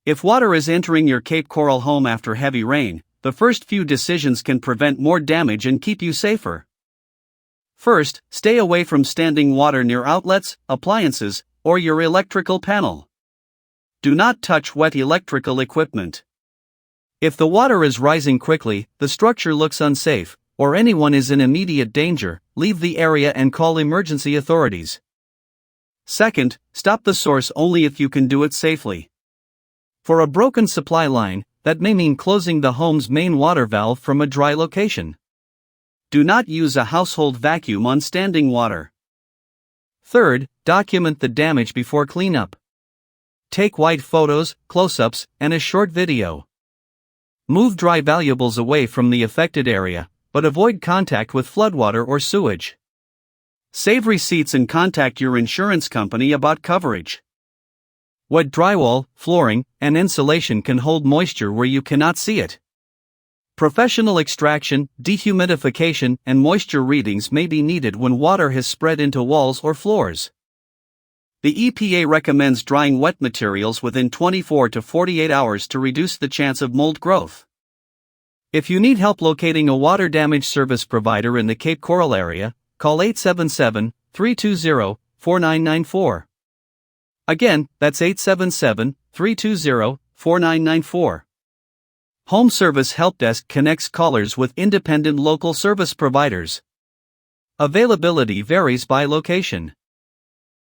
If water is entering your Cape Coral home after heavy rain, the first few decisions can prevent more damage and keep you safer. First, stay away from standing water near outlets, appliances, or your electrical panel. Do not touch wet electrical equipment. If the water is rising quickly, the structure looks unsafe, or anyone is in immediate danger, leave the area and call emergency authorities. Second, stop the source only if you can do it safely. For a broken supply line, that may mean closing the home's main water valve from a dry location. Do not use a household vacuum on standing water. Third, document the damage before cleanup. Take wide photos, close-ups, and a short video. Move dry valuables away from the affected area, but avoid contact with floodwater or sewage. Save receipts and contact your insurance company about coverage. Wet drywall, flooring, and insulation can hold moisture where you cannot see it. Professional extraction, dehumidification, and moisture readings may be needed when water has spread into walls or floors. The EPA recommends drying wet materials within 24 to 48 hours to reduce the chance of mold growth. If you need help locating a water damage service provider in the Cape Coral area, call 877-320-4994. Again, that's 877-320-4994. Home Service Helpdesk connects callers with independent local service providers. Availability varies by location.